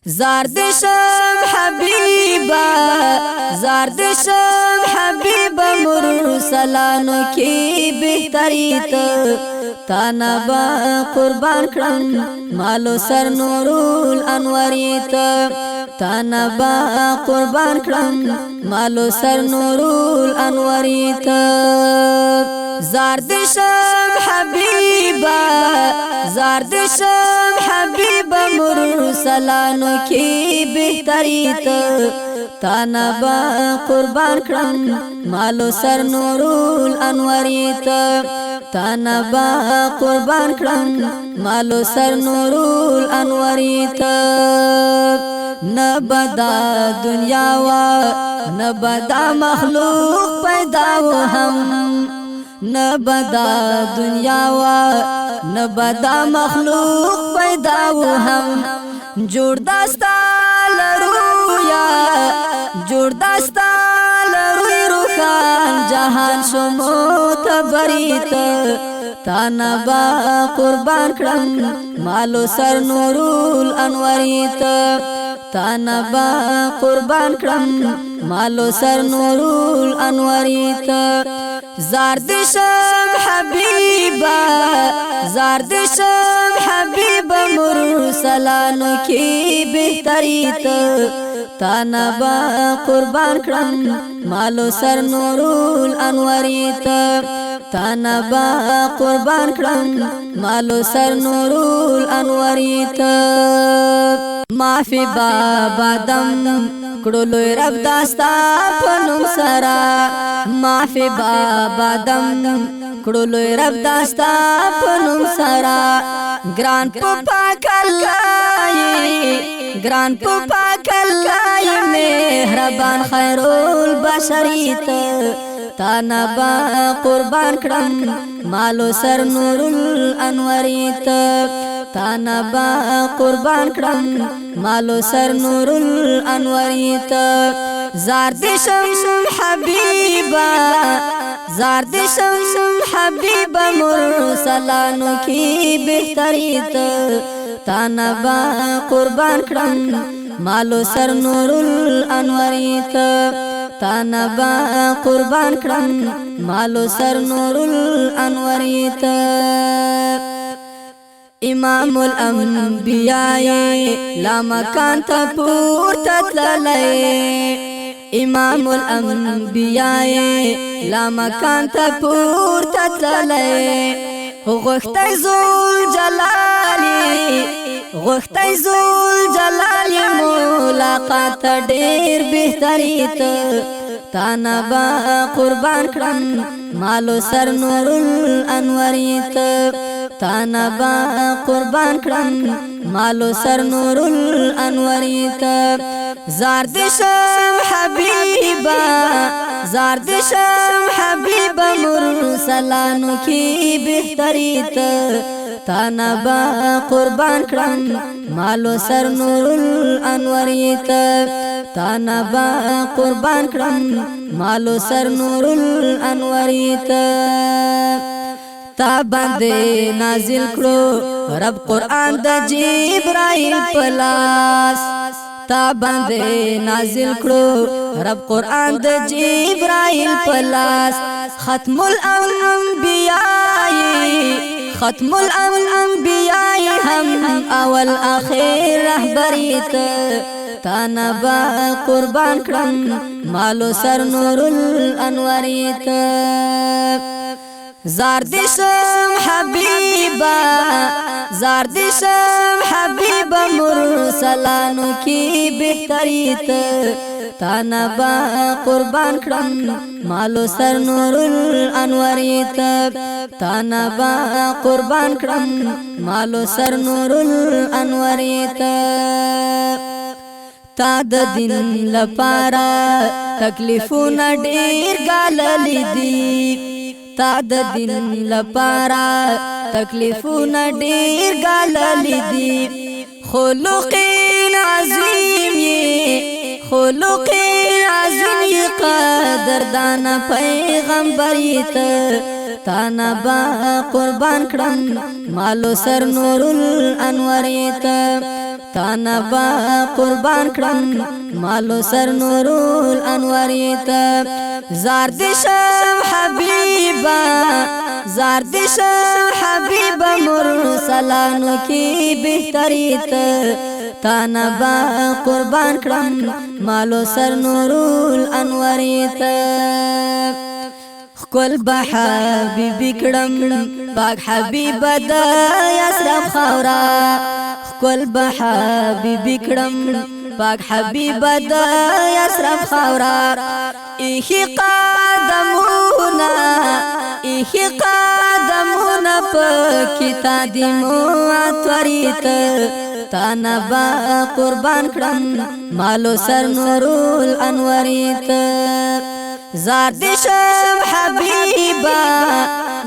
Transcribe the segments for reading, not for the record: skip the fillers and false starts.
زاردشم حبیبا زاردشم حبیبا مرسلانو کی بہتری تانا با قربان کرم مالو سر نورول انواری تانا با قربان کرم مالو سر نورول انواری زاردشم حبیبا زاردشم حبیبا مرسلانو کی بہتری تانا با قربان کرم مالو سر نورول انواری تانا با قربان کرم مالو سر نورول انواری نبدا دنیا و نبدا مخلوق پیدا و هم نبدا دنیا و نبدا مخلوق پیدا و هم جوړ داستا لرویا جوړ داستا لروی روخان جهان شمو تبریت تانا با قربان کرم مالو سر نورول انوریت تانا با قربان کرم مالو سر نورول انوریت زاردشم حبیبا زاردشم حبیبا مرسلانو کی بہتری تانا با قربان کرم مالو سر نورول انوریت تانا با قربان کرم مالو سر نورول انوریت معافی بابا دم کړلو رب داستا پنوم سرا معافی بابا دم کړلو رب داستا پنوم سرا ګران پاک الله ګران پاک الله مهربان خیرول بشریت تانا با قربان کرم مالو سر نورل انوریت تانا با قربان کرم مالو سر نورل انوریت زاردشم حبیبا زاردشم حبیبا مرسلانو کی بہتریت تانا با قربان کرم مالو سر نورل انوریت تانا با قربان کرم مالو سر نورل انوریت امام الانبیاء لا مکان تا پورتا تللی امام الانبیاء لا مکان تا پورتا تللی غوختی زول جلالی غوختی زول جلالی ملاقات ډیر بہتری تانا با قربان کرم مالو سر نورل انوریت تانا با قربان کرم مالو سر نورل انوریت زاردشم حبیبا زاردشم حبیبا مرسلانو کی بہتریت تانا با قربان کرم مالو سر نورل انوریت تانا با قربان کرم مالو سر نورل انوریت تا باندې نازل کړو رب قرآن د جبرائیل پلاس تا باندې نازل کړو رب قرآن د جبرائیل پلاس ختم الانبیاء ختم الانبیاء هم اول اخر رهبریت تانا با قربان کرم مالو سر نورل انوریت زاردشم حبیبا زاردشم حبیبا مرسلانو کی بہتریت تانا با قربان کرم مالو سر نورل انوریت تانا با قربان کرم مالو سر نورل انوریت تا د دین لپاره تکلیفونه ډیر ګاللي دي تا د دین لپاره تکلیفونه ډیر ګاللي دي خلق عظیم یې خلق عظیم یې قدردان پیغمبریت تانا با قربان کرم مالو سر نورل انوریت تانا با قربان کرم مالو سر نورول انوریت زاردشم حبیبا زاردشم حبیبا مرسلانو کی بہتریت تانا با قربان کرم مالو سر نورول انوریت خکل با حبیبی کرم پاک حبیب دا یسرب خورا خکل با حبیبی کرم پاک حبیب دا یسرب خورا ایخی قدمونا پاکی دیمو اتوریت تانا با قربان کرم مالو سر نورول انوریت زاردشم حبیبا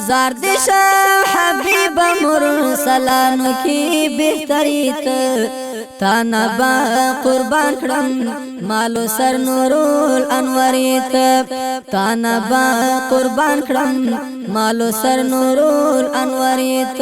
زاردشم حبیبا مرسلانو کی بہتریت تانا با قربان کرم مالو سر نورول انوریت تانا با قربان کرم مالو سر نورول انوریت